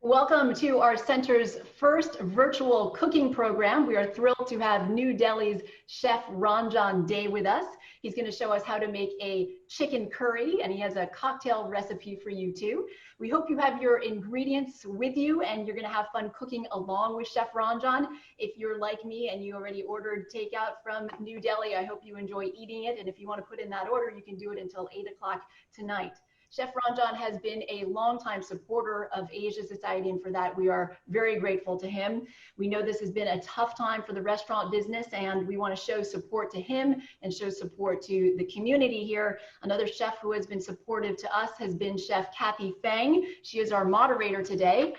Welcome to our center's first virtual cooking program. We are thrilled to have New Delhi's Chef Ranjan Dey with us. He's going to show us how to make a chicken curry, and he has a cocktail recipe for you too. We hope you have your ingredients with you and you're going to have fun cooking along with Chef Ranjan. If you're like me and you already ordered takeout from New Delhi, I hope you enjoy eating it. And if you want to put in that order, you can do it until 8 o'clock tonight. Chef Ranjan has been a longtime supporter of Asia Society, and for that we are very grateful to him. We know this has been a tough time for the restaurant business, and we want to show support to him and show support to the community here. Another chef who has been supportive to us has been Chef Kathy Fang. She is our moderator today.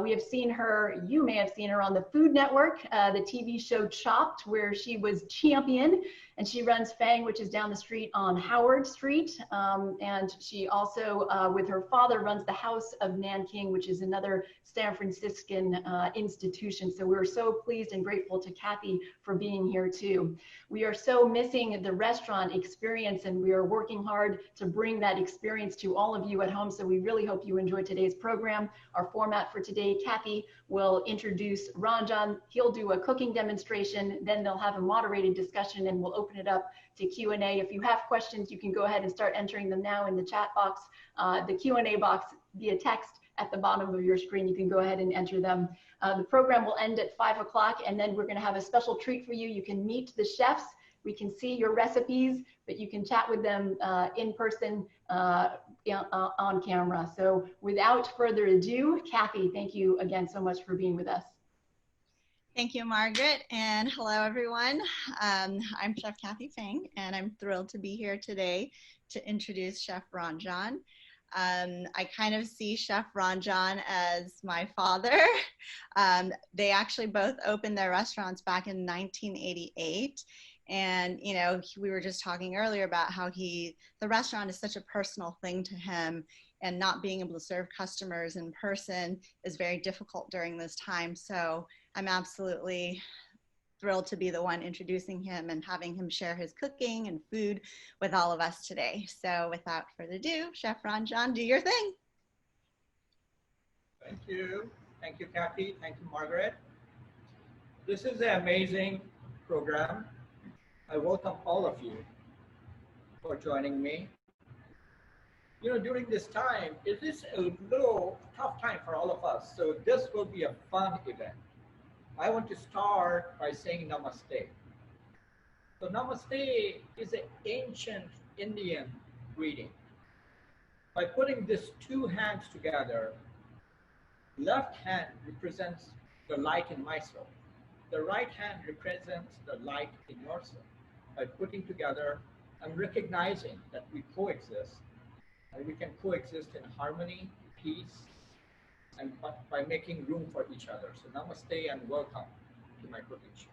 We have seen her, you may have seen her on the Food Network, the TV show Chopped, where she was champion, and she runs Fang, which is down the street on Howard Street. And she also, with her father, runs the House of Nanking, which is another San Franciscan institution. So we're so pleased and grateful to Kathy for being here too. We are so missing the restaurant experience, and we are working hard to bring that experience to all of you at home. So we really hope you enjoy today's program. Our format for today, Kathy will introduce Ranjan. He'll do a cooking demonstration, then they'll have a moderated discussion, and we'll open it up to Q&A. If you have questions, you can go ahead and start entering them now in the chat box, the Q&A box via text at the bottom of your screen. You can go ahead and enter them. The program will end at 5 o'clock, and then we're going to have a special treat for you. You can meet the chefs. We can see your recipes, but you can chat with them in person on camera. So without further ado, Kathy, thank you again so much for being with us. Thank you, Margaret, and hello, everyone. I'm Chef Kathy Fang, and I'm thrilled to be here today to introduce Chef Ranjan. I kind of see Chef Ranjan as my father. They actually both opened their restaurants back in 1988. And, you know, we were just talking earlier about how the restaurant is such a personal thing to him, and not being able to serve customers in person is very difficult during this time. So I'm absolutely thrilled to be the one introducing him and having him share his cooking and food with all of us today. So without further ado, Chef Ranjan, do your thing. Thank you. Thank you, Kathy. Thank you, Margaret. This is an amazing program. I welcome all of you for joining me. You know, during this time, it is a little tough time for all of us. So this will be a fun event. I want to start by saying Namaste. So Namaste is an ancient Indian greeting. By putting these two hands together, left hand represents the light in myself. The right hand represents the light in yourself. By putting together, I'm recognizing that we coexist, and we can coexist in harmony, peace, and by making room for each other. So namaste and welcome to my cooking show.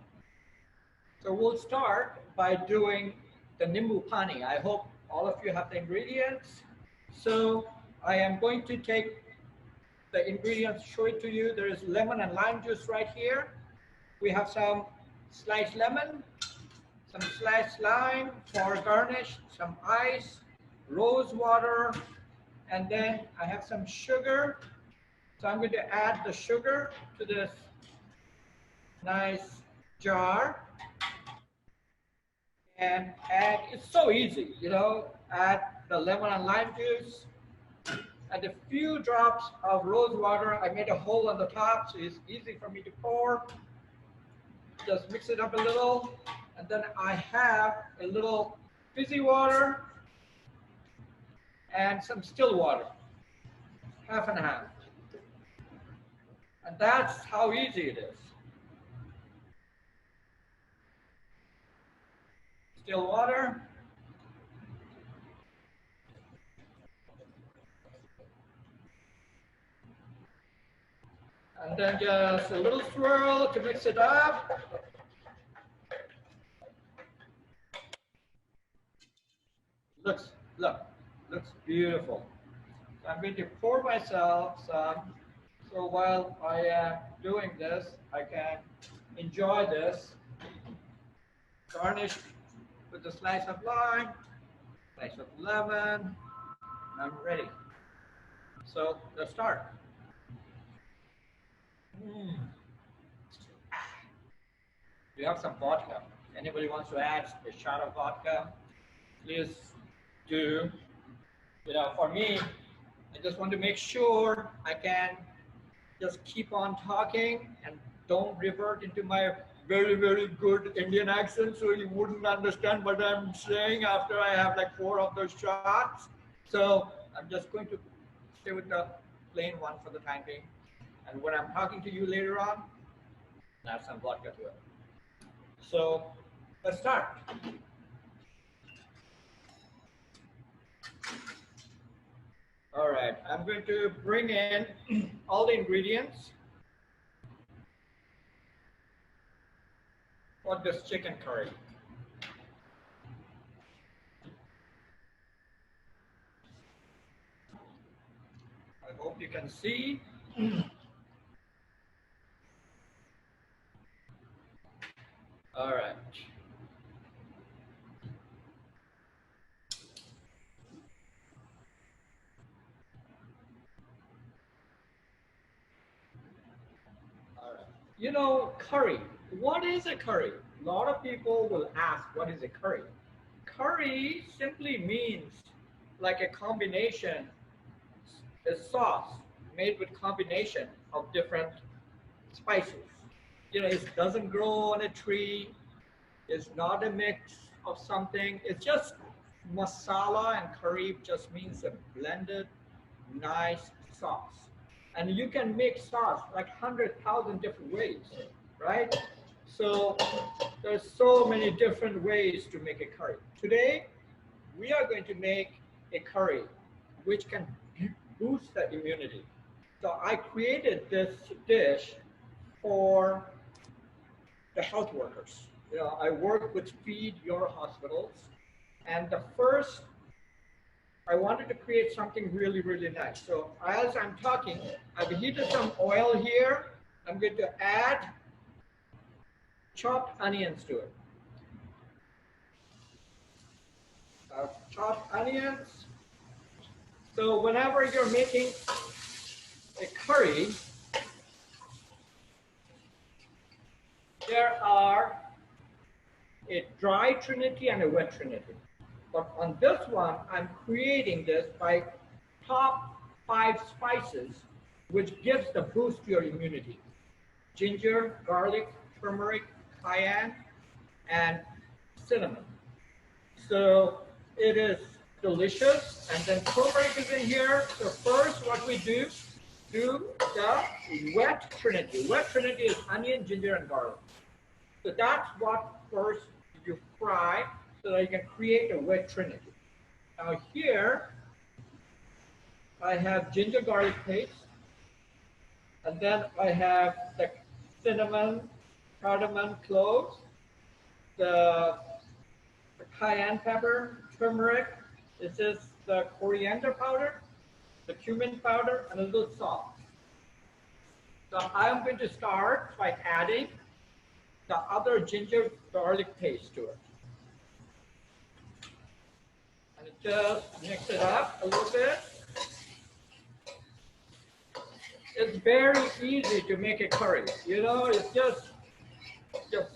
So we'll start by doing the Nimbu Pani. I hope all of you have the ingredients. So I am going to take the ingredients, show it to you. There is lemon and lime juice right here. We have some sliced lemon, some sliced lime for garnish, some ice, rose water, and then I have some sugar. So I'm going to add the sugar to this nice jar. And add, it's so easy, you know, add the lemon and lime juice, and a few drops of rose water. I made a hole on the top, so it's easy for me to pour. Just mix it up a little, and then I have a little fizzy water and some still water, half and half. And that's how easy it is. Still water. And then just a little swirl to mix it up. Looks beautiful. So I'm going to pour myself some. So while I am doing this, I can enjoy this. Garnish with a slice of lime, slice of lemon. I'm ready. So let's start. We have some vodka. Anybody wants to add a shot of vodka, please do. You know, for me, I just want to make sure I can just keep on talking and don't revert into my very, very good Indian accent, so you wouldn't understand what I'm saying after I have like 4 of those shots. So I'm just going to stay with the plain one for the time being. And when I'm talking to you later on, add some vodka to it. So let's start. All right, I'm going to bring in all the ingredients for this chicken curry. I hope you can see. All right. All right. You know, curry. What is a curry? A lot of people will ask, what is a curry? Curry simply means like a combination, a sauce made with combination of different spices. You know, it doesn't grow on a tree. It's not a mix of something. It's just masala, and curry just means a blended, nice sauce. And you can make sauce like 100,000 different ways, right? So there's so many different ways to make a curry. Today, we are going to make a curry which can boost the immunity. So I created this dish for the health workers. You know, I work with Feed Your Hospitals, and the first, I wanted to create something really, really nice. So as I'm talking, I've heated some oil here. I'm going to add chopped onions to it. Chopped onions. So whenever you're making a curry, there are a dry Trinity and a wet Trinity. But on this one, I'm creating this by top 5 spices, which gives the boost to your immunity. Ginger, garlic, turmeric, cayenne, and cinnamon. So it is delicious. And then turmeric is in here. So first what we do the wet Trinity. Wet Trinity is onion, ginger, and garlic. So that's what first you fry so that you can create a wet Trinity. Now here, I have ginger garlic paste, and then I have the cinnamon, cardamom, cloves, the cayenne pepper, turmeric. This is the coriander powder, the cumin powder, and a little salt. So I'm going to start by adding the other ginger garlic paste to it. And just mix it up a little bit. It's very easy to make a curry. You know, it's just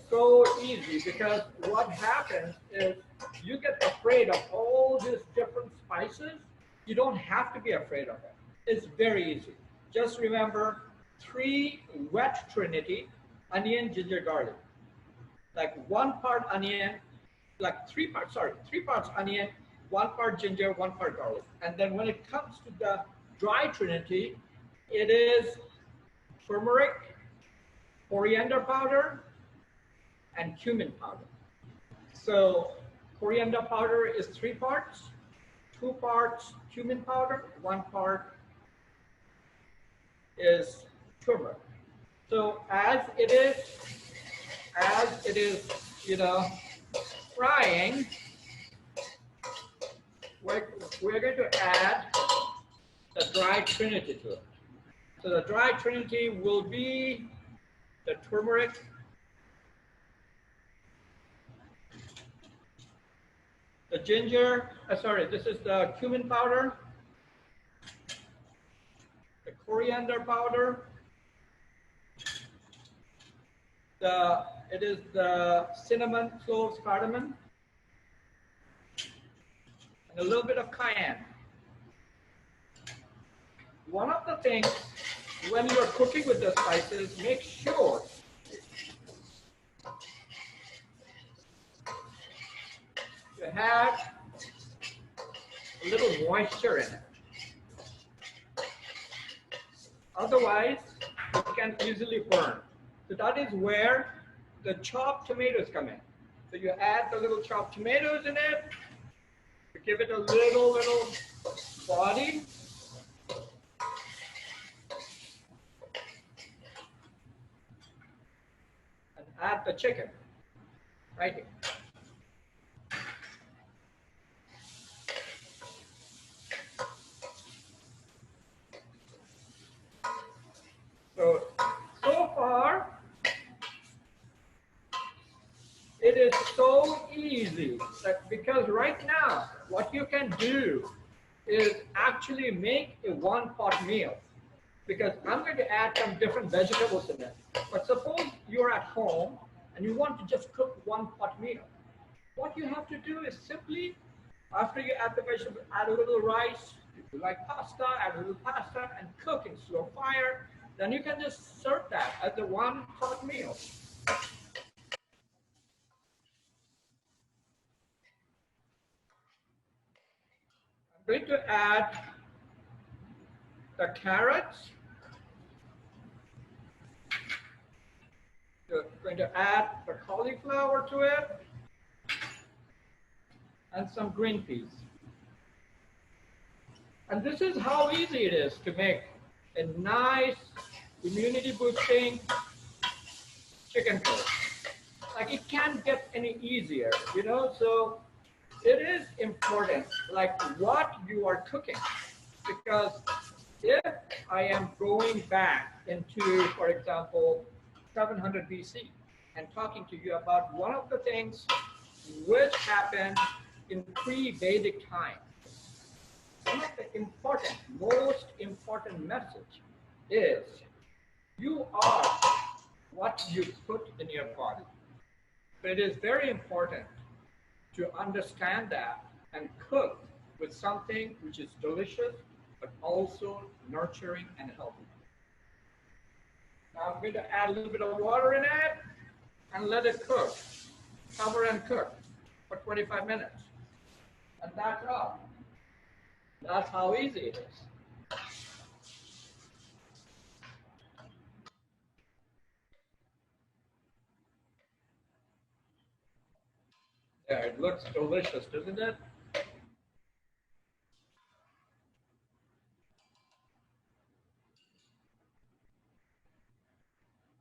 so easy, because what happens is you get afraid of all these different spices. You don't have to be afraid of it. It's very easy. Just remember 3 wet Trinity, onion, ginger, garlic. Like 1 part onion, like 3 parts onion, 1 part ginger, 1 part garlic. And then when it comes to the dry Trinity, it is turmeric, coriander powder, and cumin powder. So coriander powder is 3 parts, 2 parts cumin powder, 1 part is turmeric. So as it is, you know, frying, we're going to add the dry Trinity to it. So the dry Trinity will be the turmeric, the ginger, this is the cumin powder, the coriander powder, It is the cinnamon, cloves, cardamom, and a little bit of cayenne. One of the things when you're cooking with the spices, make sure you have a little moisture in it. Otherwise, it can easily burn. So that is where the chopped tomatoes come in. So you add the little chopped tomatoes in it, to give it a little body. And add the chicken right here. So far, it is so easy that because right now, what you can do is actually make a one-pot meal. Because I'm going to add some different vegetables in it. But suppose you're at home and you want to just cook one-pot meal. What you have to do is simply, after you add the vegetable, add a little rice. If you like pasta, add a little pasta and cook in slow fire. Then you can just serve that as a one-pot meal. I'm going to add the carrots. I'm going to add the cauliflower to it and some green peas. And this is how easy it is to make a nice immunity boosting chicken curry. Like it can't get any easier, you know, so it is important like what you are cooking, because if I am going back into, for example, 700 BC and talking to you about one of the things which happened in pre-Vedic time, one of the important, most important message is you are what you put in your body. So it is very important to understand that and cook with something which is delicious, but also nurturing and healthy. Now I'm going to add a little bit of water in it and let it cook. Cover and cook for 25 minutes. And that's all. That's how easy it is. Yeah, it looks delicious, doesn't it?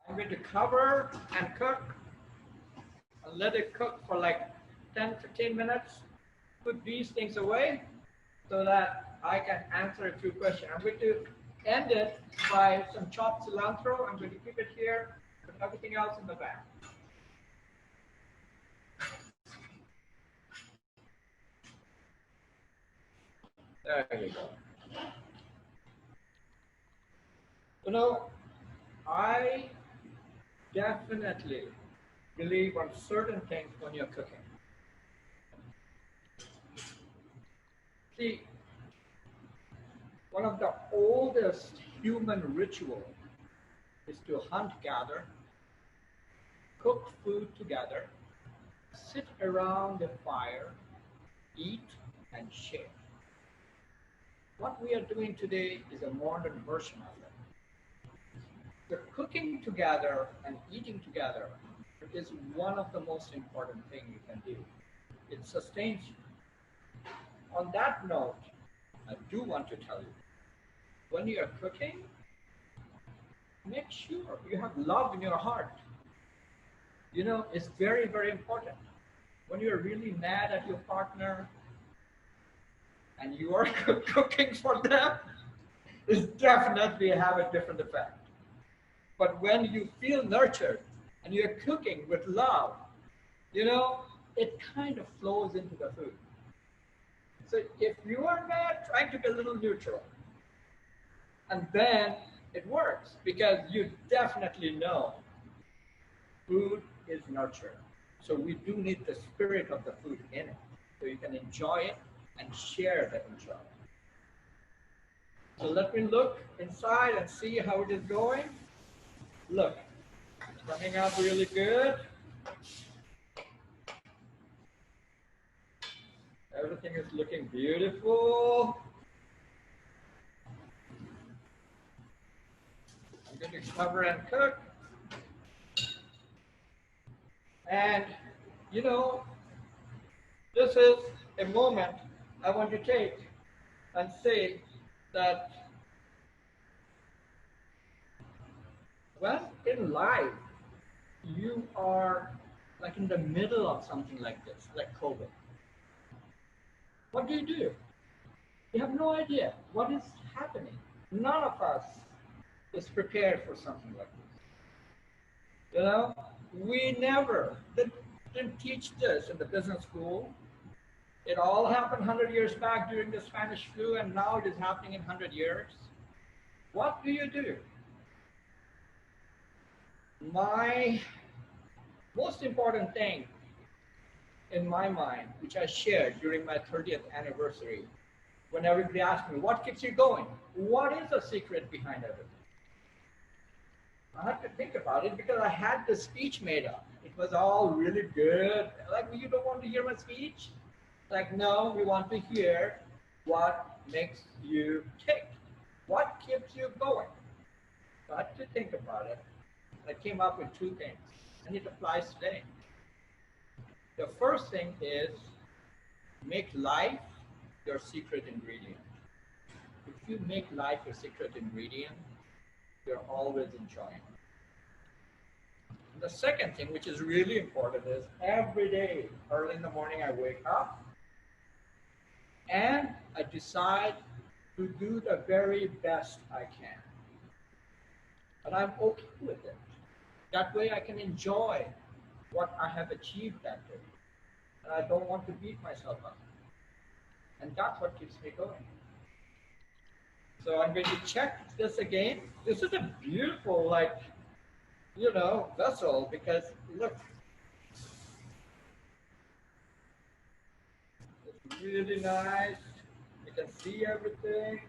I'm going to cover and cook and let it cook for like 10-15 minutes. Put these things away so that I can answer a few questions. I'm going to end it by some chopped cilantro. I'm going to keep it here, put everything else in the back. There you go. You know, I definitely believe on certain things when you're cooking. See, one of the oldest human rituals is to hunt, gather, cook food together, sit around the fire, eat and share. What we are doing today is a modern version of it. The cooking together and eating together is one of the most important things you can do. It sustains you. On that note, I do want to tell you, when you are cooking, make sure you have love in your heart. You know, it's very, very important. When you're really mad at your partner and you are cooking for them, it's definitely have a different effect. But when you feel nurtured and you're cooking with love, you know, it kind of flows into the food. So if you are mad, trying to be a little neutral, and then it works because you definitely know food is nurture. So we do need the spirit of the food in it. So you can enjoy it and share that enjoyment. So let me look inside and see how it is going. Look, it's coming out really good. Everything is looking beautiful. I'm going to cover and cook. And, you know, this is a moment I want to take and say that when in life you are like in the middle of something like this, like COVID, what do? You have no idea what is happening. None of us is prepared for something like this. You know, we never didn't teach this in the business school. It all happened 100 years back during the Spanish flu, and now it is happening in 100 years. What do? My most important thing in my mind, which I shared during my 30th anniversary, when everybody asked me, what keeps you going? What is the secret behind everything? I had to think about it because I had the speech made up. It was all really good. Like, you don't want to hear my speech? Like, no, we want to hear what makes you tick. What keeps you going? So I had to think about it. I came up with two things, and it applies today. The first thing is make life your secret ingredient. If you make life your secret ingredient, you're always enjoying. And the second thing, which is really important, is every day, early in the morning, I wake up and I decide to do the very best I can. And I'm okay with it. That way I can enjoy what I have achieved that day. And I don't want to beat myself up. And that's what keeps me going. So I'm going to check this again. This is a beautiful, like, you know, vessel, because look, it's really nice. You can see everything.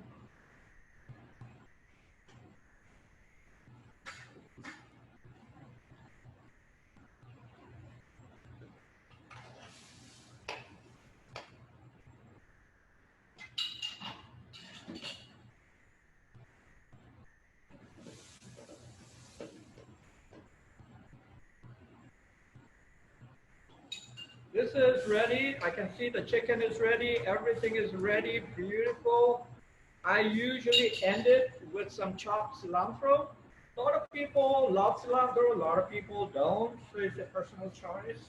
This is ready. I can see the chicken is ready. Everything is ready. Beautiful. I usually end it with some chopped cilantro. A lot of people love cilantro. A lot of people don't. So it's a personal choice.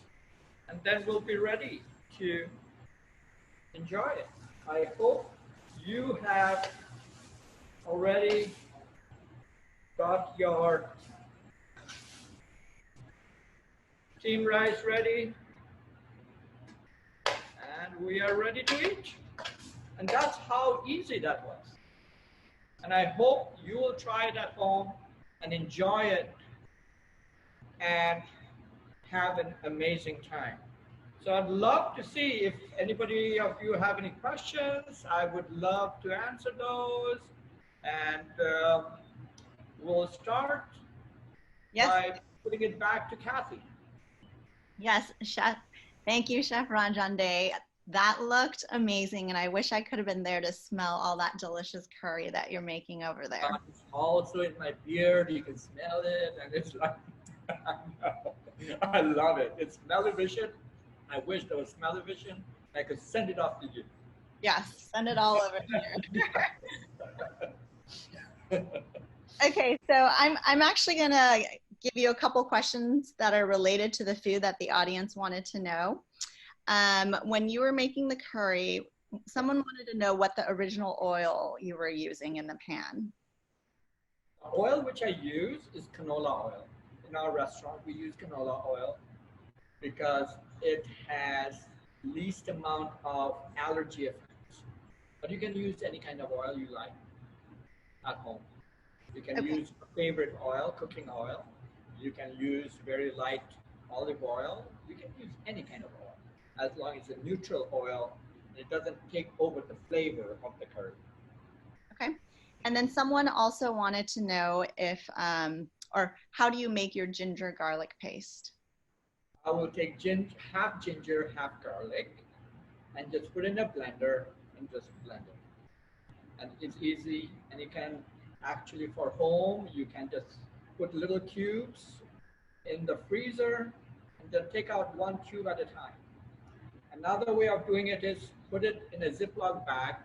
And then we'll be ready to enjoy it. I hope you have already got your steamed rice ready. And we are ready to eat. And that's how easy that was. And I hope you will try it at home and enjoy it and have an amazing time. So I'd love to see if anybody of you have any questions. I would love to answer those. And we'll start by putting it back to Kathy. Yes, Chef. Thank you, Chef Ranjan Dey. That looked amazing, and I wish I could have been there to smell all that delicious curry that you're making over there. It's also in my beard. You can smell it, and it's like, I love it. It's smell-o-vision. I wish there was smell-o-vision. I could send it off to you. Yes, send it all over here. Okay, so I'm actually gonna give you a couple questions that are related to the food that the audience wanted to know. When you were making the curry, someone wanted to know what the original oil you were using in the pan. The oil which I use is canola oil. In our restaurant, we use canola oil because it has least amount of allergy effects. But you can use any kind of oil you like at home. You can use your favorite oil, cooking oil. You can use very light olive oil. You can use any kind of oil as long as it's a neutral oil and it doesn't take over the flavor of the curry. Okay. And then someone also wanted to know if, or how do you make your ginger garlic paste? I will take half ginger, half garlic, and just put in a blender and just blend it. And it's easy, and you can actually, for home, you can just put little cubes in the freezer and then take out one cube at a time. Another way of doing it is put it in a Ziploc bag,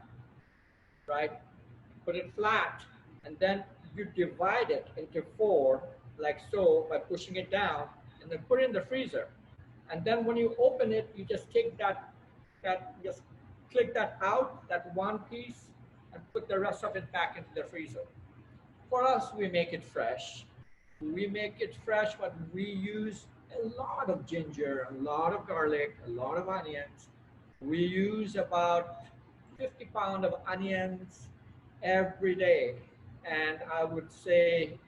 right? Put it flat, and then you divide it into four, like so, by pushing it down, and then put it in the freezer. And then when you open it, you just take just click that out, that one piece, and put the rest of it back into the freezer. For us, we make it fresh. We make it fresh, but we use a lot of ginger, a lot of garlic, a lot of onions. We use about 50 pounds of onions every day. And I would say,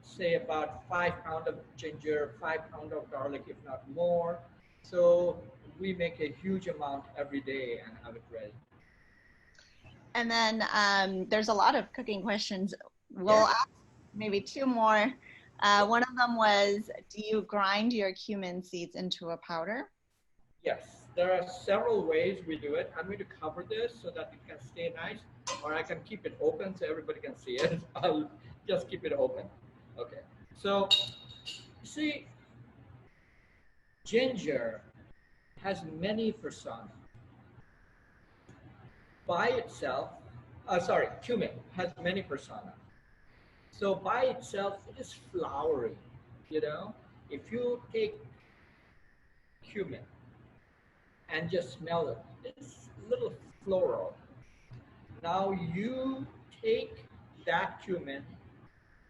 say about 5 pounds of ginger, 5 pounds of garlic, if not more. So we make a huge amount every day and have it ready. And then there's a lot of cooking questions. We'll Yeah. ask maybe two more. One of them was, do you grind your cumin seeds into a powder? Yes, there are several ways we do it. I'm going to cover this so that it can stay nice, or I can keep it open so everybody can see it. I'll just keep it open. Okay, so see, ginger has many personas. By itself, cumin has many personas. So by itself, it is flowery. You know, if you take cumin and just smell it, it's a little floral. Now you take that cumin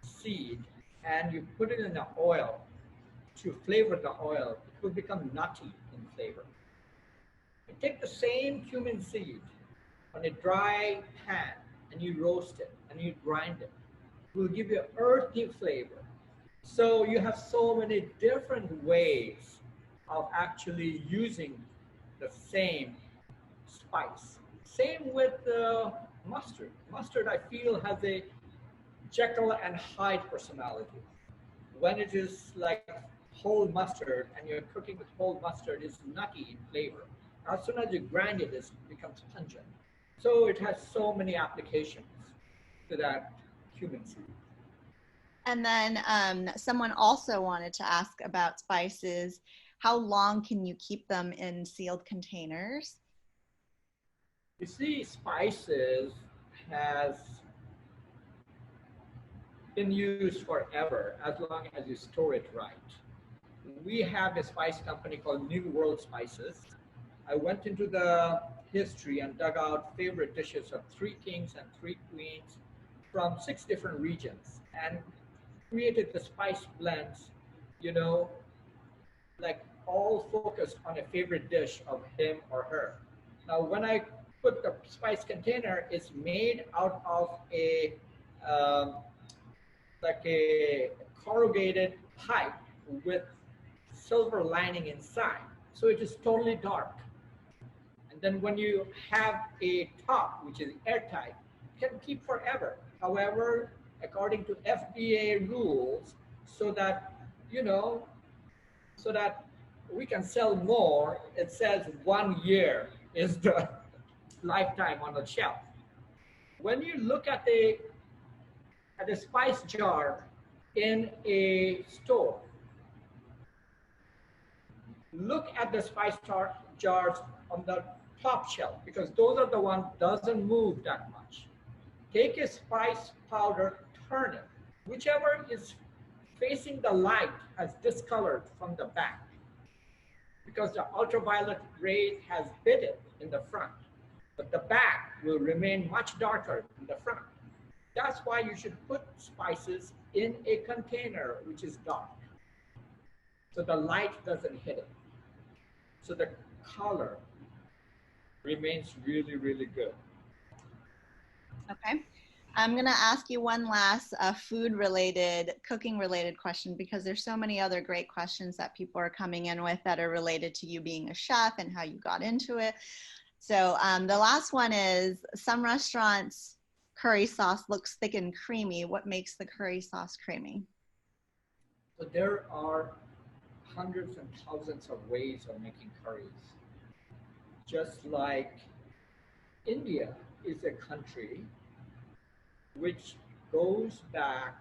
seed and you put it in the oil to flavor the oil. It will become nutty in flavor. You take the same cumin seed on a dry pan and you roast it and you grind it. It will give you an earthy flavor. So you have so many different ways of actually using the same spice. Same with mustard. Mustard, I feel, has a Jekyll and Hyde personality. When it is like whole mustard and you're cooking with whole mustard, it's nutty in flavor. As soon as you grind it, it becomes pungent. So it has so many applications to that cumin seed. And then someone also wanted to ask about spices. How long can you keep them in sealed containers? You see, spices has been used forever as long as you store it right. We have a spice company called New World Spices. I went into the history and dug out favorite dishes of 3 kings and 3 queens from 6 different regions and created the spice blends, you know, like all focused on a favorite dish of him or her. Now, when I put the spice container, it's made out of a like a corrugated pipe with silver lining inside. So it is totally dark. And then when you have a top, which is airtight, it can keep forever. However, according to FDA rules, so that, you know, so that we can sell more, it says 1 year is the lifetime on the shelf. When you look at a spice jar in a store, look at the spice jars on the top shelf because those are the ones doesn't move that much. Take a spice powder, turn it. Whichever is facing the light has discolored from the back because the ultraviolet ray has hit it in the front. But the back will remain much darker than the front. That's why you should put spices in a container which is dark, so the light doesn't hit it. So the color remains really, really good. Okay. I'm going to ask you one last food-related, cooking-related question, because there's so many other great questions that people are coming in with that are related to you being a chef and how you got into it. So the last one is, some restaurants' curry sauce looks thick and creamy. What makes the curry sauce creamy? So there are hundreds and thousands of ways of making curries. Just like India is a country which goes back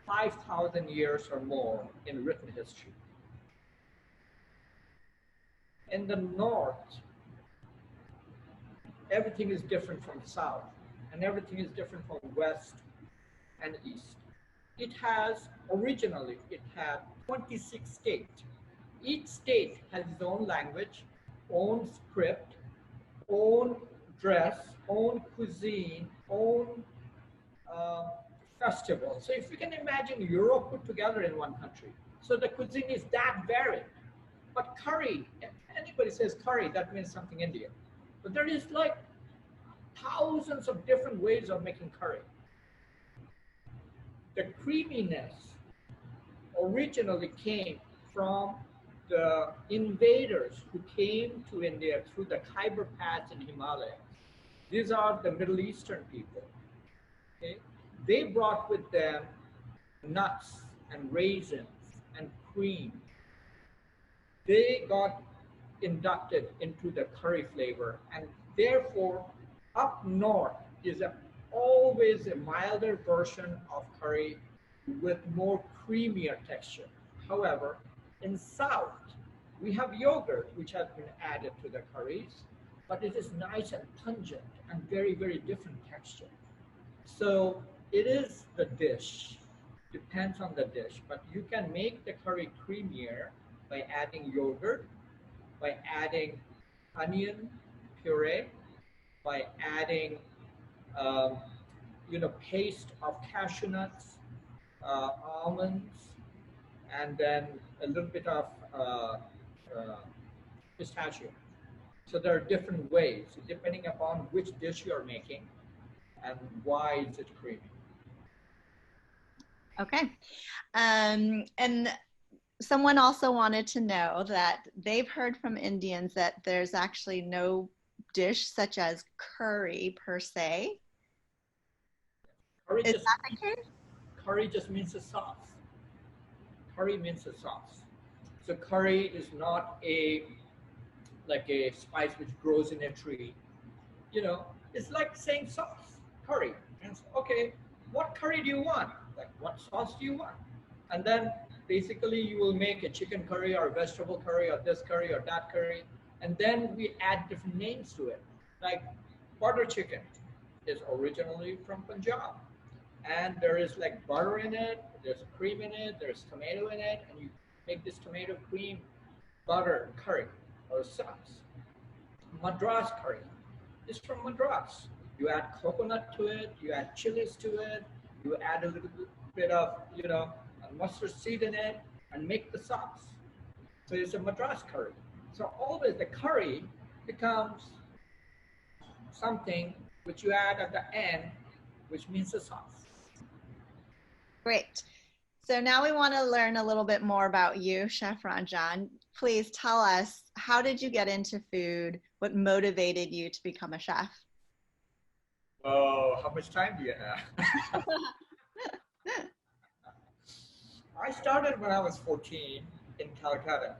5,000 years or more in written history. In the north, everything is different from south, and everything is different from west and east. It has, originally, it had 26 states. Each state has its own language, own script, own dress, own cuisine, own festival. So if you can imagine Europe put together in one country. So the cuisine is that varied. But curry, if anybody says curry, that means something Indian. But there is like thousands of different ways of making curry. The creaminess originally came from the invaders who came to India through the Khyber Pass in Himalaya. These are the Middle Eastern people. Okay? They brought with them nuts and raisins and cream. They got inducted into the curry flavor, and therefore up north is always a milder version of curry with more creamier texture. However, in south, we have yogurt, which has been added to the curries, but it is nice and pungent and very, very different texture. So it is the dish, depends on the dish, but you can make the curry creamier by adding yogurt, by adding onion puree, by adding paste of cashew nuts, almonds, and then a little bit of pistachio. So there are different ways, depending upon which dish you're making and why is it creamy. Okay. And someone also wanted to know that they've heard from Indians that there's actually no dish such as curry per se. Is that the case? Curry just means a sauce. Curry means a sauce. So curry is not like a spice which grows in a tree. It's like saying sauce, curry. And okay, what curry do you want? Like, what sauce do you want? And then basically you will make a chicken curry or a vegetable curry or this curry or that curry. And then we add different names to it. Like butter chicken is originally from Punjab. And there is like butter in it, there's cream in it, there's tomato in it, and you make this tomato cream butter curry or sauce. Madras curry is from Madras. You add coconut to it, you add chilies to it, you add a little bit of, mustard seed in it, and make the sauce. So it's a Madras curry. So always the curry becomes something which you add at the end, which means the sauce. Great. So now we want to learn a little bit more about you, Chef Ranjan. Please tell us, how did you get into food? What motivated you to become a chef? Oh, how much time do you have? I started when I was 14 in Calcutta.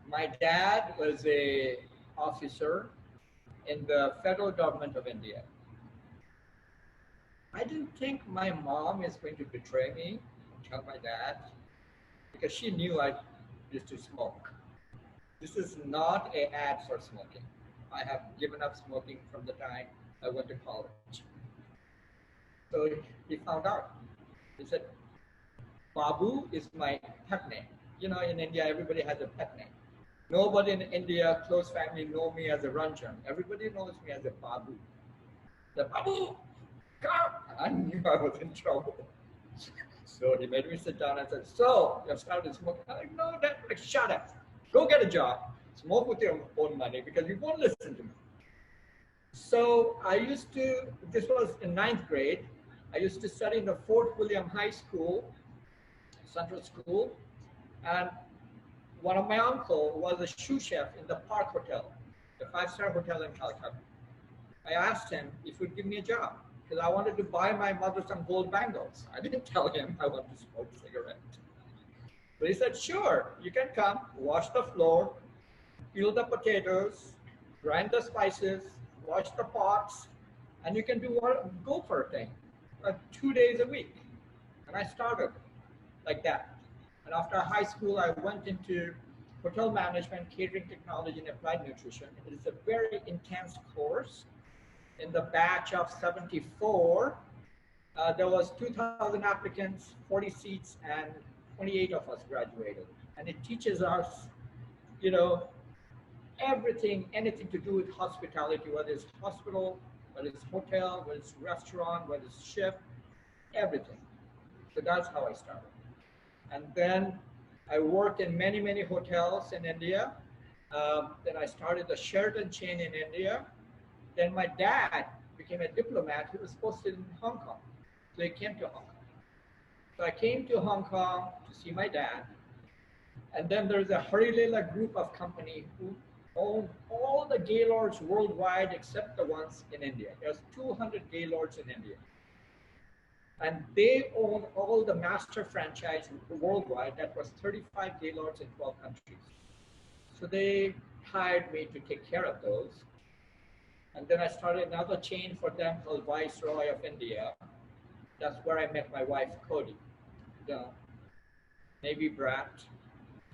My dad was an officer in the federal government of India. I didn't think my mom is going to betray me and tell my dad, because she knew I used to smoke. This is not an ad for smoking. I have given up smoking from the time I went to college. So he found out. He said, Babu is my pet name. In India, everybody has a pet name. Nobody in India, close family, know me as a Ranjan. Everybody knows me as a Babu. The Babu, come! I knew I was in trouble. So he made me sit down and said, so, you have started smoking? I'm like, no, Dad, like, shut up. Go get a job. Smoke with your own money because you won't listen to me. So I used to, this was in ninth grade, I used to study in the Fort William High School, Central School, and one of my uncle was a sous chef in the Park Hotel, the five-star hotel in Calcutta. I asked him if he would give me a job because I wanted to buy my mother some gold bangles. I didn't tell him I wanted to smoke a cigarette. But he said, sure, you can come, wash the floor, peel the potatoes, grind the spices, wash the pots, and you can do go for a thing, 2 days a week. And I started like that. And after high school, I went into hotel management, catering technology, and applied nutrition. It is a very intense course. In the batch of 74, there was 2,000 applicants, 40 seats, and 28 of us graduated. And it teaches us, you know, everything, anything to do with hospitality, whether it's hospital, whether it's hotel, whether it's restaurant, whether it's chef, everything. So that's how I started. And then I worked in many, many hotels in India. Then I started the Sheraton chain in India. Then my dad became a diplomat. He was posted in Hong Kong. So he came to Hong Kong. So I came to Hong Kong to see my dad. And then there's a Harilela group of company who own all the Gaylords worldwide except the ones in India. There's 200 Gaylords in India. And they own all the master franchise worldwide. That was 35 Gaylords in 12 countries. So they hired me to take care of those. And then I started another chain for them called Viceroy of India. That's where I met my wife, Cody. The Navy brat,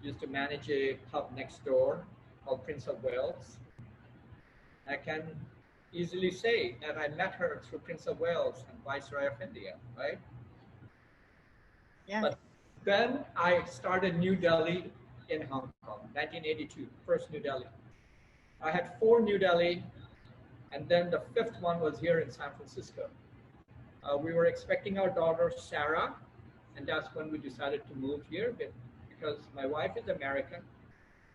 used to manage a pub next door called Prince of Wales. I can easily say that I met her through Prince of Wales and Viceroy of India, right? Yeah. But then I started New Delhi in Hong Kong, 1982, first New Delhi. I had 4 New Delhi, and then the 5th one was here in San Francisco. We were expecting our daughter, Sarah, and that's when we decided to move here because my wife is American.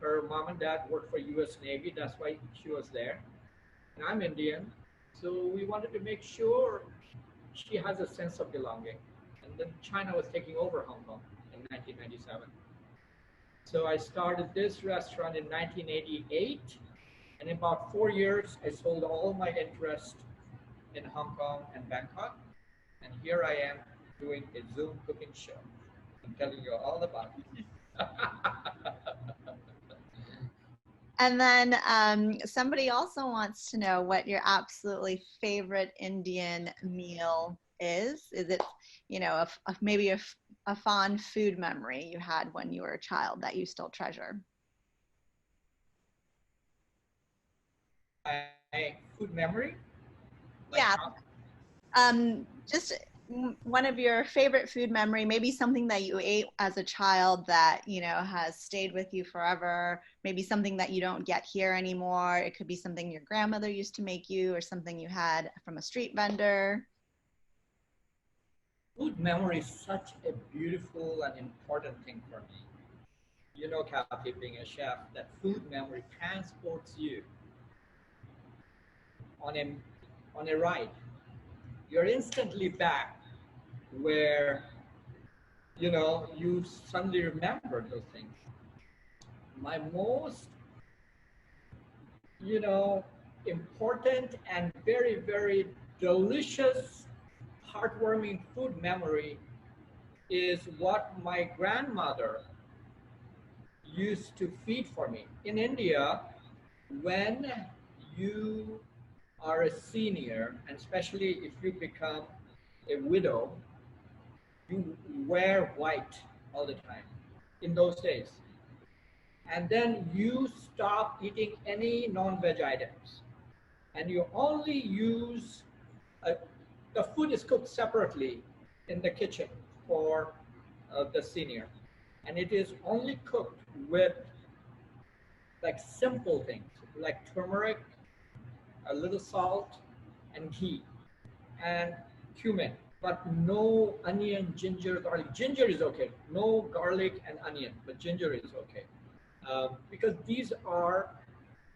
Her mom and dad worked for US Navy, that's why she was there. And I'm Indian, so we wanted to make sure she has a sense of belonging. And then China was taking over Hong Kong in 1997. So I started this restaurant in 1988, and in about 4 years, I sold all my interest in Hong Kong and Bangkok. And here I am doing a Zoom cooking show. I'm telling you all about it. And then somebody also wants to know what your absolutely favorite Indian meal is. Is it, you know, maybe a fond food memory you had when you were a child that you still treasure? My food memory? Like yeah. Just one of your favorite food memory, maybe something that you ate as a child that, you know, has stayed with you forever, maybe something that you don't get here anymore. It could be something your grandmother used to make you or something you had from a street vendor. Food memory is such a beautiful and important thing for me. You know, Kathy, being a chef, that food memory transports you on a ride. You're instantly back where, you know, you suddenly remember those things. My most, you know, important and very, very delicious, heartwarming food memory is what my grandmother used to feed for me. In India, when you are a senior, and especially if you become a widow, you wear white all the time in those days. And then you stop eating any non-veg items. And you only use, the food is cooked separately in the kitchen for the senior. And it is only cooked with like simple things, like turmeric, a little salt, and ghee, and cumin, but no onion, ginger, garlic. Ginger is okay. No garlic and onion, but ginger is okay. Because these are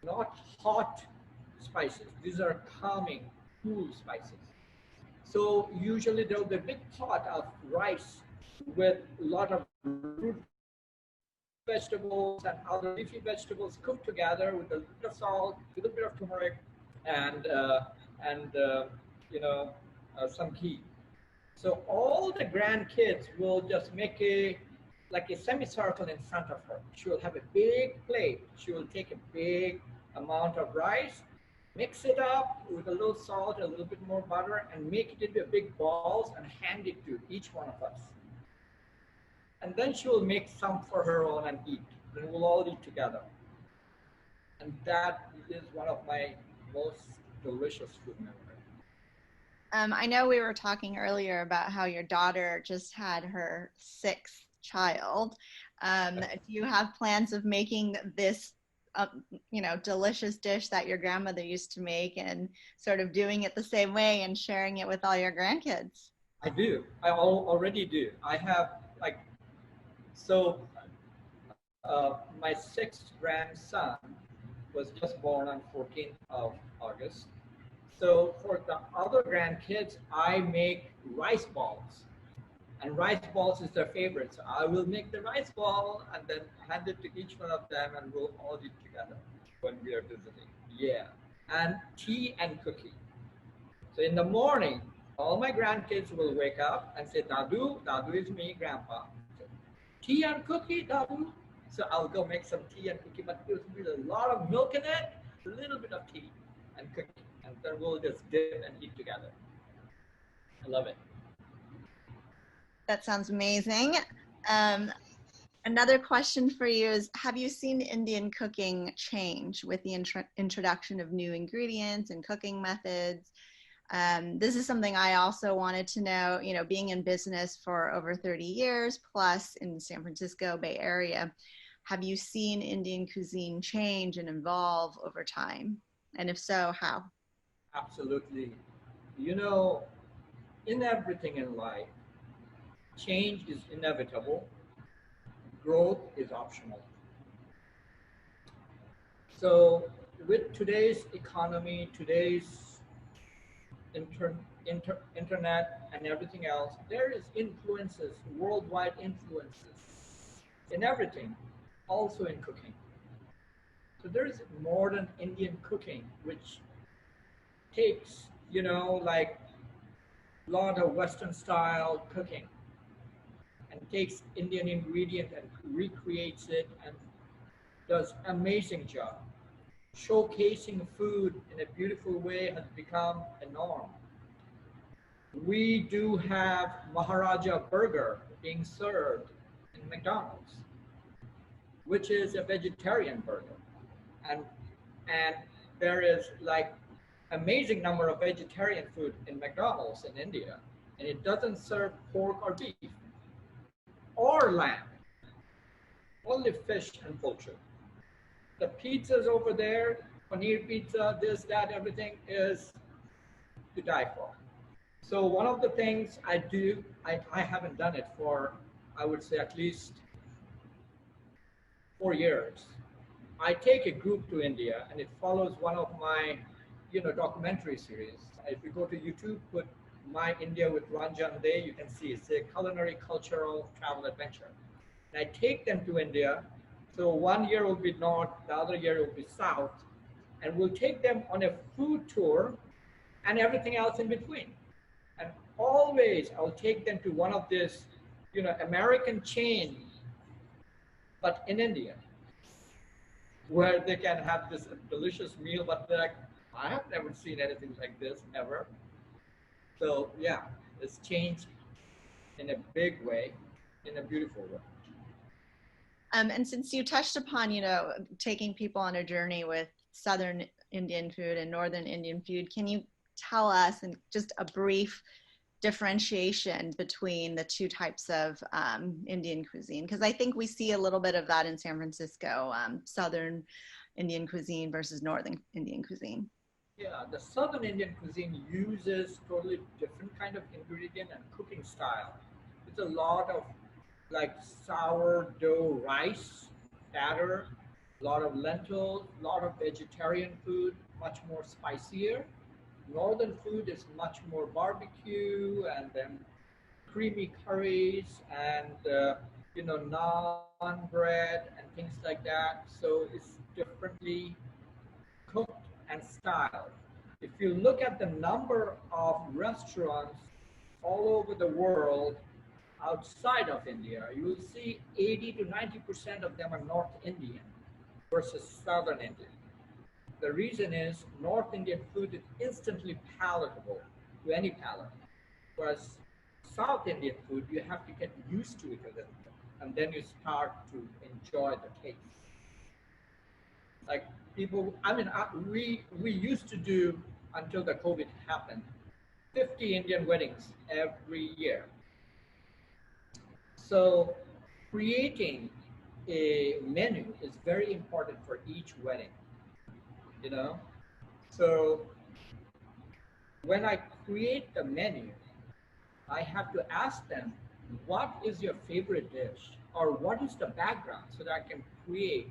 not hot spices. These are calming, cool spices. So usually there will be a big pot of rice with a lot of root vegetables and other leafy vegetables cooked together with a little bit of salt, a little bit of turmeric, and and you know some ghee. So all the grandkids will just make a like a semicircle in front of her. She will have a big plate. She will take a big amount of rice, mix it up with a little salt, a little bit more butter, and make it into big balls and hand it to each one of us. And then she will make some for her own and eat. Then we'll all eat together. And that is one of my most delicious food memories. I know we were talking earlier about how your daughter just had her sixth child. Do you have plans of making this, delicious dish that your grandmother used to make and sort of doing it the same way and sharing it with all your grandkids? I do. I already do. I have like, so my sixth grandson was just born on 14th of August. So for the other grandkids, I make rice balls. And rice balls is their favorite. So I will make the rice ball and then hand it to each one of them and we'll all eat together when we are visiting. Yeah. And tea and cookie. So in the morning, all my grandkids will wake up and say, Dadu, Dadu is me, Grandpa. So, tea and cookie, Dadu. So I'll go make some tea and cookie, but there's a lot of milk in it, a little bit of tea and cookie. And then we'll just dip and eat together. I love it. That sounds amazing. Another question for you is, have you seen Indian cooking change with the introduction of new ingredients and cooking methods? This is something I also wanted to know, being in business for over 30 years plus in the San Francisco Bay Area. Have you seen Indian cuisine change and evolve over time? And if so, how? Absolutely. In everything in life, change is inevitable, growth is optional. So with today's economy, today's internet and everything else, there is influences, worldwide influences in everything, also in cooking. So there is modern Indian cooking, which takes, like a lot of Western style cooking and takes Indian ingredient and recreates it and does amazing job. Showcasing food in a beautiful way has become a norm. We do have Maharaja burger being served in McDonald's, which is a vegetarian burger. And and there is like amazing number of vegetarian food in McDonald's in India, and it doesn't serve pork or beef or lamb, only fish and poultry. The pizzas over there, paneer pizza, this, that, everything is to die for. So one of the things I do, I haven't done it for, I would say at least 4 years. I take a group to India and it follows one of my, documentary series. If you go to YouTube, put My India with Ranjan Dey, you can see it's a culinary cultural travel adventure. And I take them to India. So 1 year will be north, the other year will be south, and we'll take them on a food tour and everything else in between. And always I'll take them to one of this, American chain, but in India, where they can have this delicious meal, but they're like, I have never seen anything like this ever. So yeah, it's changed in a big way, in a beautiful way. And since you touched upon, taking people on a journey with Southern Indian food and Northern Indian food, can you tell us in just a brief differentiation between the two types of Indian cuisine? Because I think we see a little bit of that in San Francisco, Southern Indian cuisine versus Northern Indian cuisine. Yeah, the Southern Indian cuisine uses totally different kind of ingredient and cooking style. It's a lot of like sourdough rice batter, a lot of lentils, a lot of vegetarian food, much more spicier. Northern food is much more barbecue and then creamy curries and naan bread and things like that. So it's differently cooked and styled. If you look at the number of restaurants all over the world outside of India, you will see 80 to 90% of them are North Indian versus Southern Indian. The reason is North Indian food is instantly palatable to any palate, whereas South Indian food, you have to get used to it a little bit, and then you start to enjoy the taste. Like people, we used to do, until the COVID happened, 50 Indian weddings every year. So creating a menu is very important for each wedding, you know. So when I create the menu, I have to ask them, what is your favorite dish? Or what is the background, so that I can create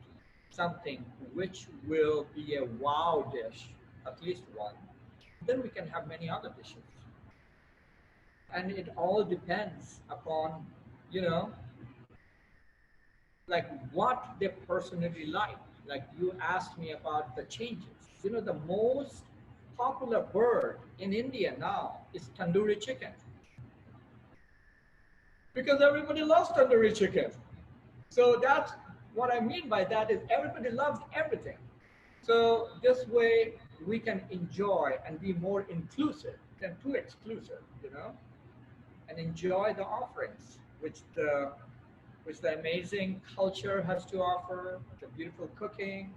something which will be a wow dish, at least one. Then we can have many other dishes. And it all depends upon, you know, like what they personally like. Like you asked me about the changes. You know, the most popular bird in India now is tandoori chicken. Because everybody loves tandoori chicken. So that's what I mean by that, is everybody loves everything. So this way we can enjoy and be more inclusive than too exclusive, you know, and enjoy the offerings which the amazing culture has to offer, the beautiful cooking,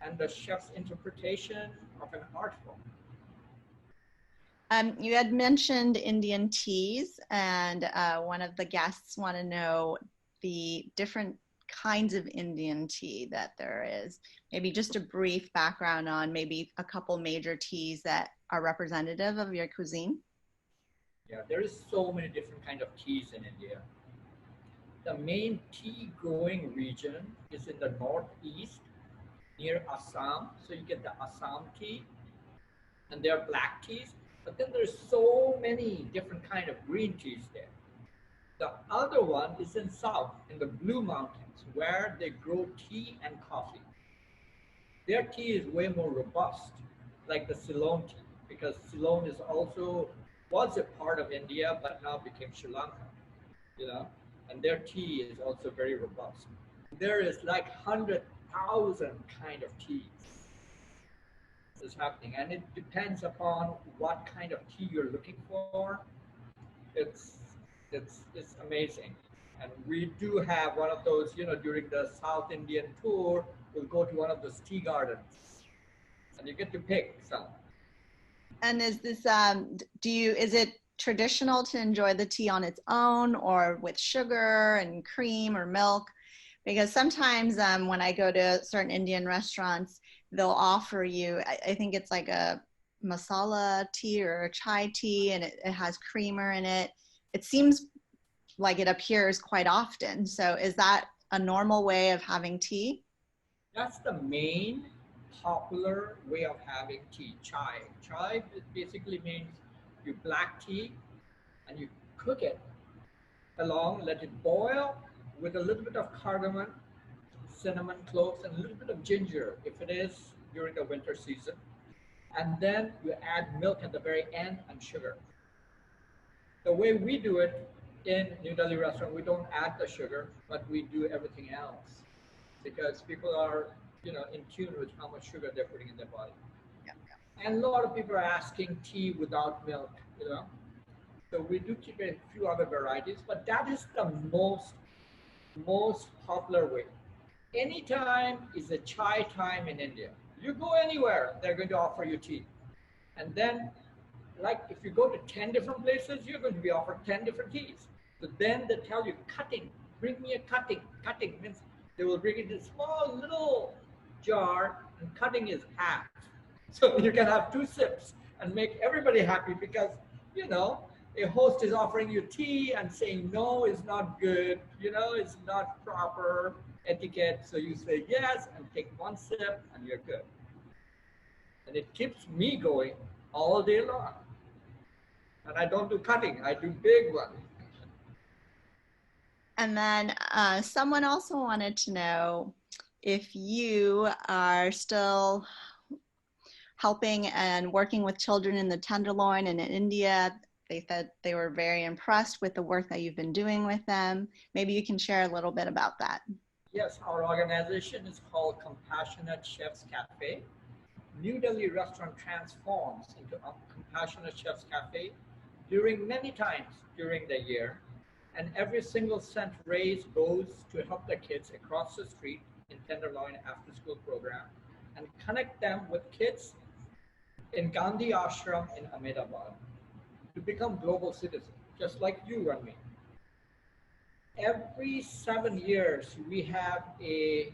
and the chef's interpretation of an art form. You had mentioned Indian teas, and one of the guests want to know the different kinds of Indian tea that there is. Maybe just a brief background on maybe a couple major teas that are representative of your cuisine. Yeah, there is so many different kind of teas in India. The main tea growing region is in the northeast near Assam. So you get the Assam tea, and there are black teas, but then there's so many different kind of green teas there. The other one is in south, in the Blue Mountains, where they grow tea and coffee. Their tea is way more robust, like the Ceylon tea, because Ceylon was a part of India, but now became Sri Lanka, you know, and their tea is also very robust. There is like 100,000 kind of teas is happening, and it depends upon what kind of tea you're looking for. It's it's amazing. And we do have one of those, you know, during the South Indian tour, we'll go to one of those tea gardens and you get to pick some. And is this, is it traditional to enjoy the tea on its own or with sugar and cream or milk? Because sometimes when I go to certain Indian restaurants, they'll offer you, I think it's like a masala tea or a chai tea, and it has creamer in it. It seems like it appears quite often. So is that a normal way of having tea? That's the main popular way of having tea, chai. Chai basically means you black tea and you cook it along, let it boil with a little bit of cardamom, cinnamon, cloves, and a little bit of ginger if it is during the winter season. And then you add milk at the very end and sugar. The way we do it in New Delhi restaurant, we don't add the sugar, but we do everything else because people are, you know, in tune with how much sugar they're putting in their body. Yeah. And a lot of people are asking tea without milk, you know. So we do keep a few other varieties, but that is the most popular way. Anytime is a chai time in India. You go anywhere, they're going to offer you tea. And then, like if you go to 10 different places, you're going to be offered 10 different teas. So then they tell you, cutting, bring me a cutting. Cutting means they will bring it in a small little jar, and cutting is half. So you can have 2 sips and make everybody happy because, you know, a host is offering you tea and saying no is not good, you know, it's not proper etiquette. So you say yes and take 1 sip and you're good. And it keeps me going all day long. And I don't do cutting, I do big ones. And then someone also wanted to know if you are still helping and working with children in the Tenderloin and in India. They said they were very impressed with the work that you've been doing with them. Maybe you can share a little bit about that. Yes, our organization is called Compassionate Chefs Cafe. New Delhi restaurant transforms into a Compassionate Chefs Cafe during many times during the year. And every single cent raised goes to help the kids across the street in Tenderloin after school program and connect them with kids in Gandhi Ashram in Ahmedabad to become global citizens, just like you and me. Every 7 years, we have a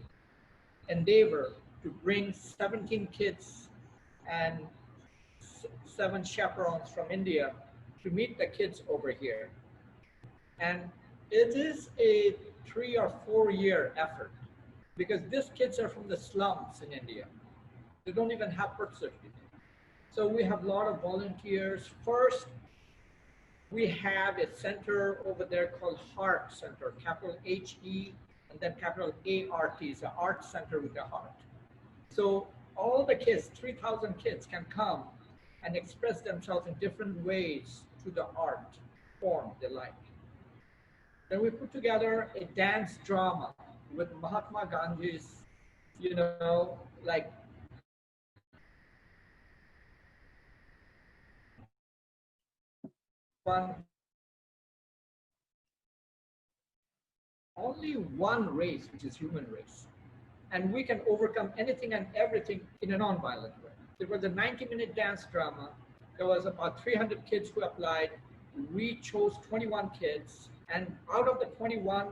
endeavor to bring 17 kids and 7 chaperones from India to meet the kids over here. And it is a 3 or 4 year effort because these kids are from the slums in India. They don't even have birth certificate. So we have a lot of volunteers. First, we have a center over there called Heart Center, capital H-E, and then capital A-R-T, it's an art center with a heart. So all the kids, 3,000 kids can come and express themselves in different ways through the art form they like. Then we put together a dance drama with Mahatma Gandhi's, like only one race, which is human race. And we can overcome anything and everything in a non-violent way. It was a 90-minute dance drama. There was about 300 kids who applied. We chose 21 kids, and out of the 21,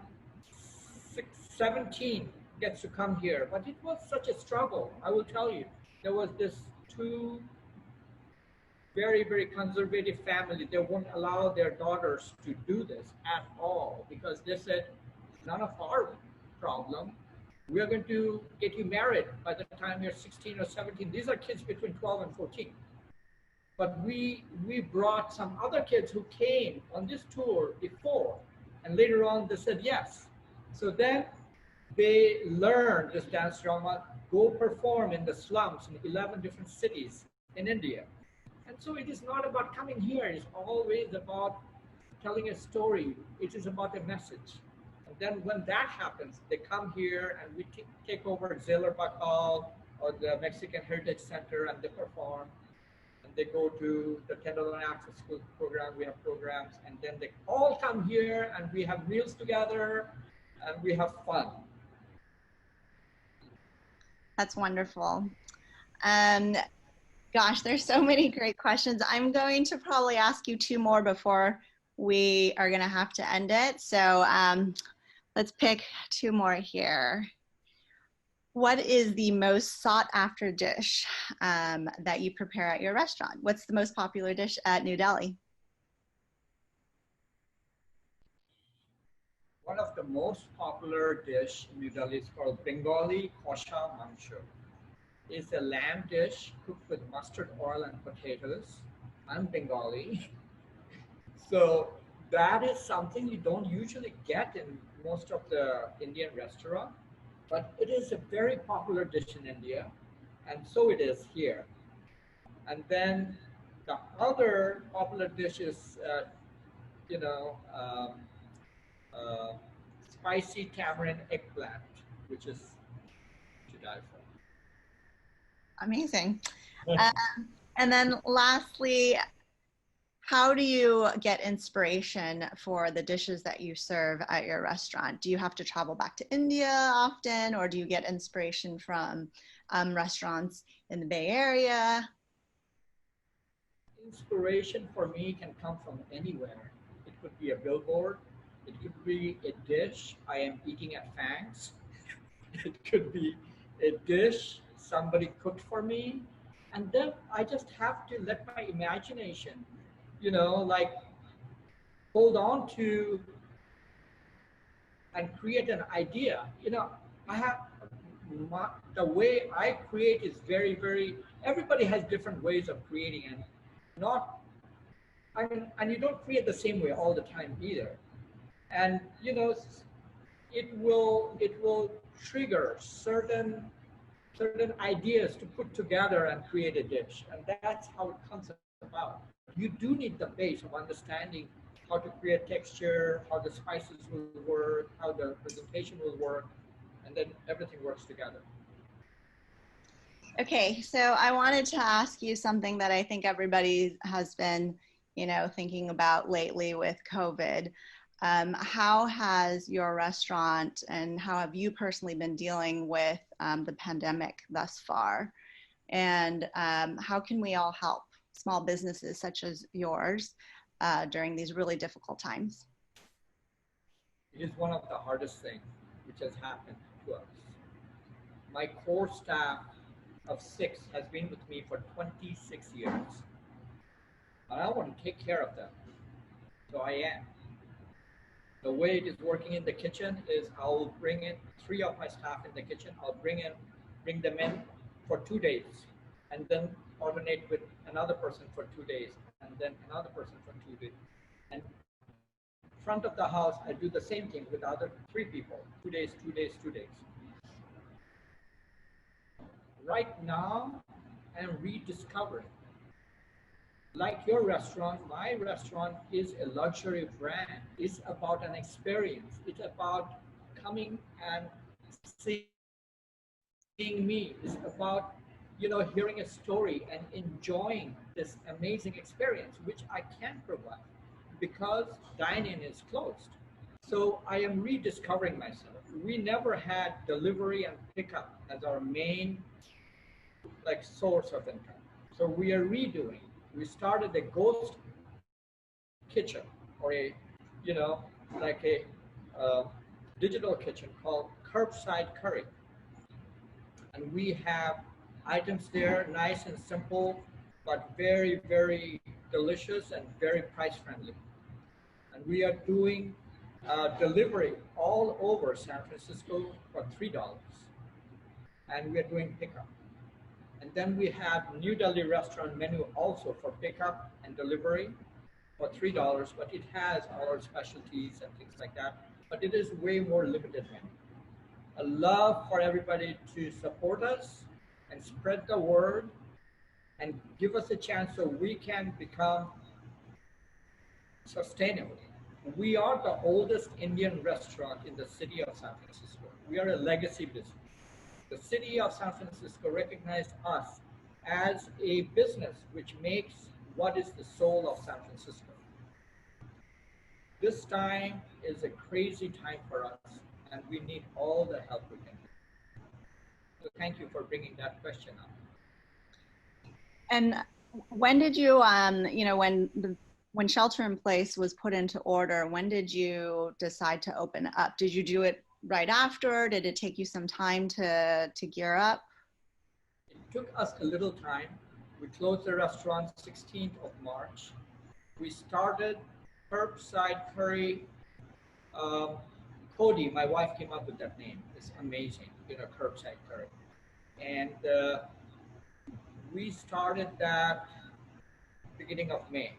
17 gets to come here. But it was such a struggle, I will tell you. There was this two very, very conservative family. They won't allow their daughters to do this at all because they said, none of our problem. We are going to get you married by the time you're 16 or 17. These are kids between 12 and 14. But we brought some other kids who came on this tour before, and later on they said yes. So then they learned this dance drama, go perform in the slums in 11 different cities in India. And so it is not about coming here, it's always about telling a story. It is about a message. And then when that happens, they come here and we take over Zeller Bakal or the Mexican Heritage Center and they perform. And they go to the Tenderloin After School program, we have programs, and then they all come here and we have meals together and we have fun. That's wonderful. Gosh, there's so many great questions. I'm going to probably ask you two more before we are going to have to end it. So let's pick two more here. What is the most sought after dish that you prepare at your restaurant? What's the most popular dish at New Delhi? One of the most popular dish in New Delhi is called Bengali Kosha Manchu. It's a lamb dish cooked with mustard oil and potatoes. I'm Bengali. So that is something you don't usually get in most of the Indian restaurants, but it is a very popular dish in India, and so it is here. And then the other popular dish is, you know, um, spicy tamarind eggplant, which is to die for. Amazing. And then lastly, how do you get inspiration for the dishes that you serve at your restaurant? Do you have to travel back to India often, or do you get inspiration from restaurants in the Bay Area? Inspiration for me can come from anywhere. It could be a billboard. It could be a dish I am eating at Fang's. It could be a dish somebody cooked for me. And then I just have to let my imagination, like hold on to and create an idea. I have the way I create is very, very, everybody has different ways of creating, and not, I mean, and you don't create the same way all the time either. And, you know, it will trigger certain ideas to put together and create a dish. And that's how it comes about. You do need the base of understanding how to create texture, how the spices will work, how the presentation will work, and then everything works together. Okay, so I wanted to ask you something that I think everybody has been, thinking about lately with COVID. How has your restaurant and how have you personally been dealing with the pandemic thus far? And how can we all help small businesses such as yours during these really difficult times? It is one of the hardest things which has happened to us. My core staff of 6 has been with me for 26 years. And I want to take care of them. So I am. The way it is working in the kitchen is I'll bring in 3 of my staff in the kitchen. I'll bring them in for 2 days, and then alternate with another person for 2 days, and then another person for 2 days. And front of the house, I do the same thing with the other 3 people, 2 days, 2 days, 2 days. Right now, I'm rediscovering. Like your restaurant, my restaurant is a luxury brand. It's about an experience. It's about coming and seeing me. It's about, hearing a story and enjoying this amazing experience, which I can provide because dine-in is closed. So I am rediscovering myself. We never had delivery and pickup as our main source of income. So we are redoing. We started a ghost kitchen, or a digital kitchen called Curbside Curry. And we have items there, nice and simple, but very, very delicious and very price friendly. And we are doing delivery all over San Francisco for $3. And we are doing pickup. And then we have New Delhi restaurant menu also for pickup and delivery for $3, but it has all our specialties and things like that. But it is way more limited menu. A love for everybody to support us and spread the word and give us a chance so we can become sustainable. We are the oldest Indian restaurant in the city of San Francisco. We are a legacy business. The city of San Francisco recognized us as a business which makes what is the soul of San Francisco. This time is a crazy time for us, and we need all the help we can get. So thank you for bringing that question up. And when did you, when shelter in place was put into order, when did you decide to open up? Did you do it right after? Did it take you some time to gear up? It took us a little time. We closed the restaurant 16th of March. We started Curbside Curry. Cody, my wife, came up with that name. It's amazing, Curbside Curry. And we started that beginning of May.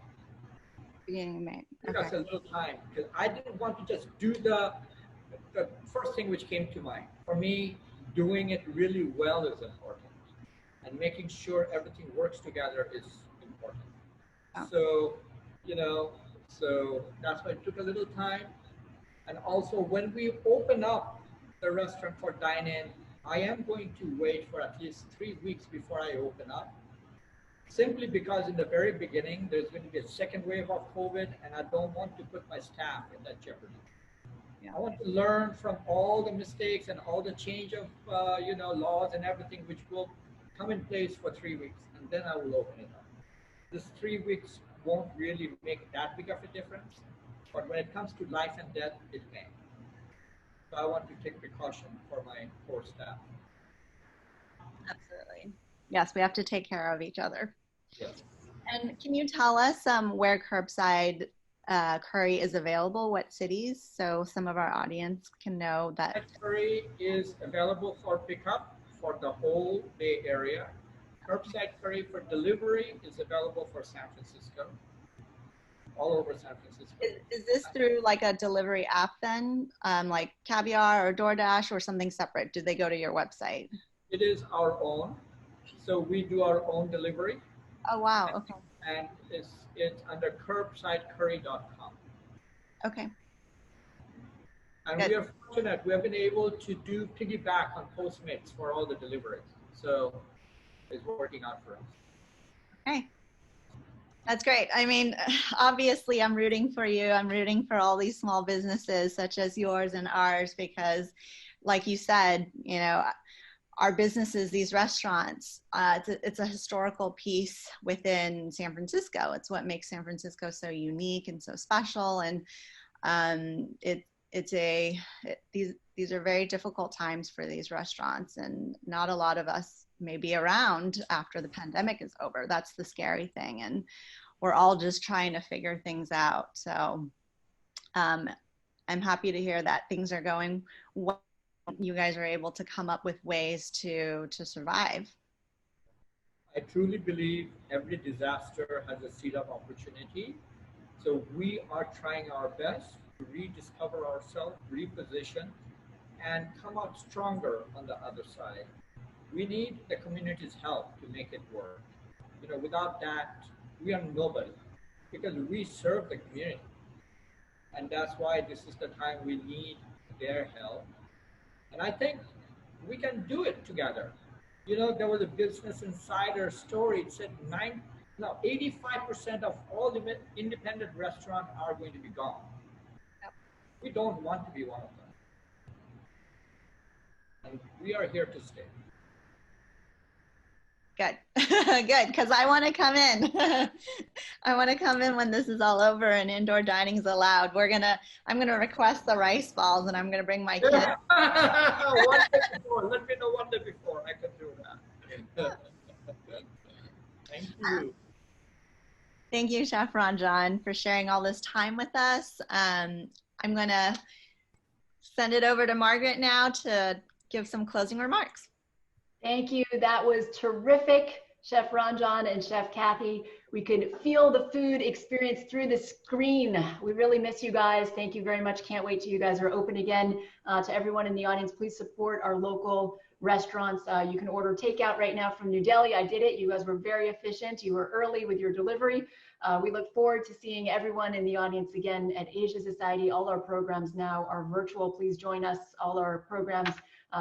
Beginning of May. It took us a little time because I didn't want to just do the first thing which came to mind. For me, doing it really well is important, and making sure everything works together is important. Oh. So that's why it took a little time. And also, when we open up the restaurant for dine-in, I am going to wait for at least 3 weeks before I open up, simply because in the very beginning, there's going to be a second wave of COVID, and I don't want to put my staff in that jeopardy. Yeah. I want to learn from all the mistakes and all the change of laws and everything, which will come in place for 3 weeks, and then I will open it up. This 3 weeks won't really make that big of a difference, but when it comes to life and death, it may. So I want to take precaution for my core staff. Absolutely. Yes, we have to take care of each other. Yes. And can you tell us where Curbside curry is available, what cities, so some of our audience can know that. That curry is available for pickup for the whole Bay Area. Curbside curry for delivery is available for San Francisco, all over San Francisco. Is this through like a delivery app then, like Caviar or DoorDash or something separate? Do they go to your website? It is our own, so we do our own delivery. Oh, wow, okay. And it's under curbsidecurry.com. Okay. And Good. we are fortunate, we have been able to do piggyback on Postmates for all the deliveries. So it's working out for us. Okay. That's great. I mean, obviously I'm rooting for you. I'm rooting for all these small businesses such as yours and ours, because like you said, you know, our businesses, these restaurants, it's a historical piece within San Francisco. It's what makes San Francisco so unique and so special. And these are very difficult times for these restaurants, and not a lot of us may be around after the pandemic is over. That's the scary thing. And we're all just trying to figure things out. So I'm happy to hear that things are going well. You guys are able to come up with ways to survive. I truly believe every disaster has a seed of opportunity. So we are trying our best to rediscover ourselves, reposition, and come out stronger on the other side. We need the community's help to make it work. You know, without that, we are nobody, because we serve the community. And that's why this is the time we need their help. And I think we can do it together. You know, there was a Business Insider story. It said 85% of all independent restaurants are going to be gone. Yep. We don't want to be one of them. And we are here to stay. Good. Good, because I want to come in. I want to come in when this is all over and indoor dining is allowed. I'm gonna request the rice balls, and I'm gonna bring my kids. One day before. Let me know one day before. I can do that. Thank you. Thank you, Chef Ranjan, for sharing all this time with us. I'm gonna send it over to Margaret now to give some closing remarks. Thank you. That was terrific, Chef Ranjan and Chef Kathy. We could feel the food experience through the screen. We really miss you guys. Thank you very much. Can't wait till you guys are open again. To everyone in the audience, please support our local restaurants. You can order takeout right now from New Delhi. I did it. You guys were very efficient. You were early with your delivery. We look forward to seeing everyone in the audience again at Asia Society. All our programs now are virtual. Please join us. All our programs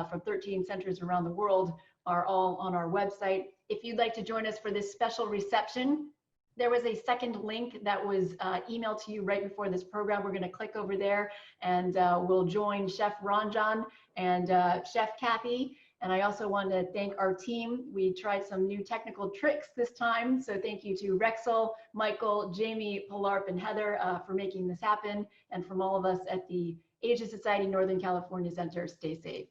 from 13 centers around the world are all on our website. If you'd like to join us for this special reception, there was a second link that was emailed to you right before this program. We're going to click over there, and we'll join Chef Ranjan and Chef Kathy. And I also want to thank our team. We tried some new technical tricks this time. So thank you to Rexel, Michael, Jamie, Pilarp, and Heather for making this happen. And from all of us at the Asia Society Northern California Center, stay safe.